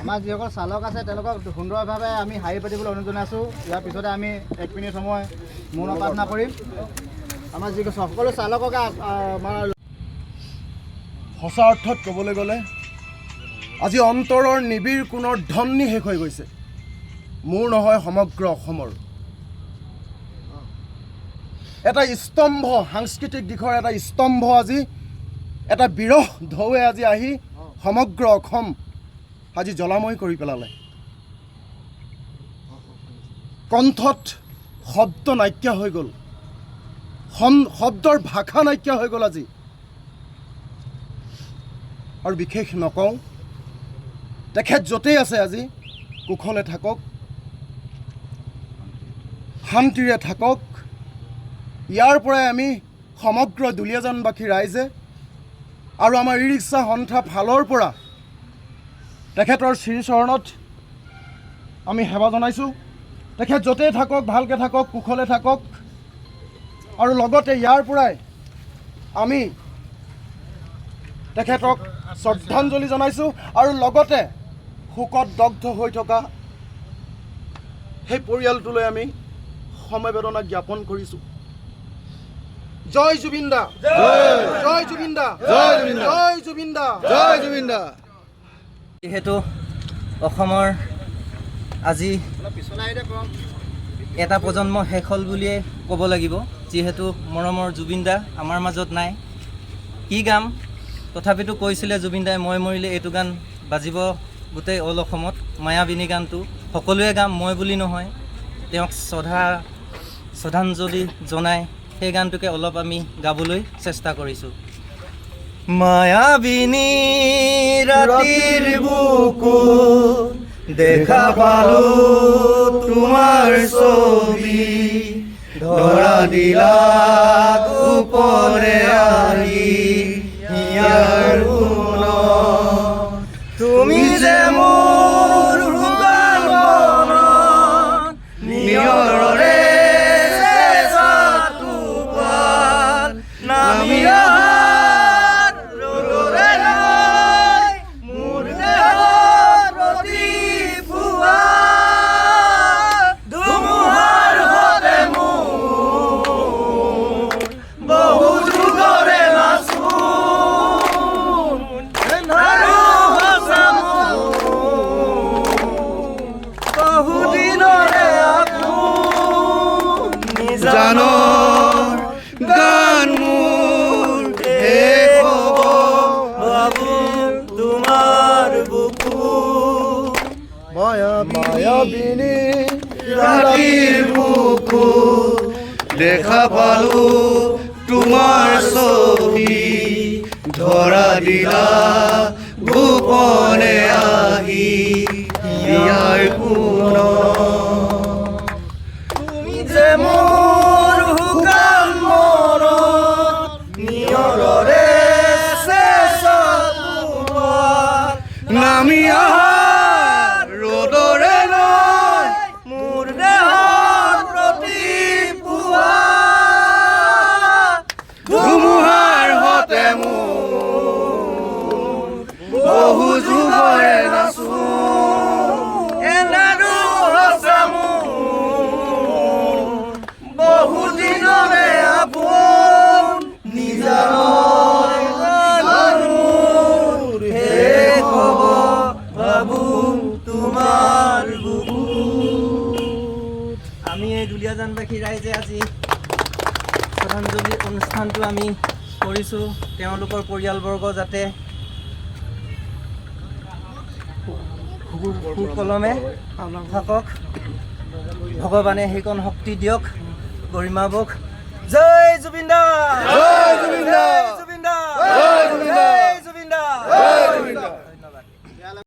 আমাৰ যিসকল চালক আছে তেওঁলোকক সুন্দৰভাৱে আমি শাৰী পাতিবলৈ অনুৰোধ জনাইছোঁ। ইয়াৰ পিছতে আমি 1 মিনিট সময় মৌন প্ৰাৰ্থনা কৰিম। আমাৰ যি সকলো চালককে আমাৰ সঁচা অৰ্থত ক'বলৈ গ'লে আজি অন্তৰৰ নিবিড় কোণৰ ধ্বনি শেষ হৈ গৈছে। মোৰ নহয়, সমগ্ৰ অসমৰ এটা স্তম্ভ, সাংস্কৃতিক দিশৰ এটা স্তম্ভ আজি এটা বিৰহ ঢৌৱে আজি আহি সমগ্ৰ অসম আজি জ্বলাময় কৰি পেলালে। কণ্ঠত শব্দ নাইকিয়া হৈ গ'ল, শব্দৰ ভাষা নাইকিয়া হৈ গ'ল আজি। আৰু বিশেষ নকওঁ, তেখেত য'তেই আছে আজি কুশলে থাকক, শান্তিৰে থাকক। ইয়াৰ পৰাই আমি সমগ্ৰ দুলীয়াজানবাসী ৰাইজে আৰু আমাৰ ই ৰিক্সা সন্থা ফালৰ পৰা তেখেতৰ শ্ৰীচৰণত আমি সেৱা জনাইছোঁ। তেখেত য'তেই থাকক, ভালকৈ থাকক, কুশলে থাকক। আৰু লগতে ইয়াৰ পৰাই আমি তেখেতক শ্ৰদ্ধাঞ্জলি জনাইছোঁ আৰু লগতে শোকত দগ্ধ হৈ থকা সেই পৰিয়ালটোলৈ আমি সমবেদনা জ্ঞাপন কৰিছোঁ। জয় জুবিন দা, জয় জুবিন দা, জয় জুবিন দা, জয় জুবিন দা, জয় জুবিন দা। যিহেতু অসমৰ আজি এটা প্ৰজন্ম শেষ হ'ল বুলিয়ে ক'ব লাগিব। যিহেতু মৰমৰ জুবিন দা আমাৰ মাজত নাই। কি গাম, তথাপিতো কৈছিলে জুবিন দাই, মই মৰিলে এইটো গান বাজিব গোটেই অল অসমত। মায়াবিনী গানটো সকলোৱে গাম, মই বুলি নহয়। তেওঁক শ্ৰদ্ধাঞ্জলি জনাই সেই গানটোকে অলপ আমি গাবলৈ চেষ্টা কৰিছোঁ। মায়াবিনী ৰাতিৰ বুকু দেখা পালো তোমাৰ ছবি, ধৰা দিলা গোপনে আহি হিয়াৰ তুমি যে মোৰ শুকান মনত নিয়ৰৰে নামি মায়াবিনী ৰাতিৰ বুকু দেখা পালো তোমাৰ ছবি, ধৰা দিলা গোপনে আহি ইয়াৰ কোন। তুমি যে মোৰ শুকান মনত নিয়ৰৰে নামি আহা ৰ'দৰে নয়, মোৰ দেহৰ প্ৰতি পুৱা ধুমুহাৰ হতে মোৰ বহু যুগৰে নাচো। এনাৰো হৈছে মোৰ বহু দিনৰে আপোন, নিজানৰ গানৰ শেষ হ'ব ভাবো তোমাৰ বুকুত। আমি এই দুলীয়াজানবাসী ৰাইজে আজি শ্ৰদ্ধাঞ্জলি অনুষ্ঠানটো আমি কৰিছোঁ। তেওঁলোকৰ পৰিয়ালবৰ্গ যাতে সুকলমে থাকক, ভগৱানে সেইকণ শক্তি দিয়ক, গৰিমা বক। জয় জুবিন দা, জয় জুবিন দা, জুবিন দা, জয় জুবিন দা, জয় জুবিন দা, জয় জুবিন দা।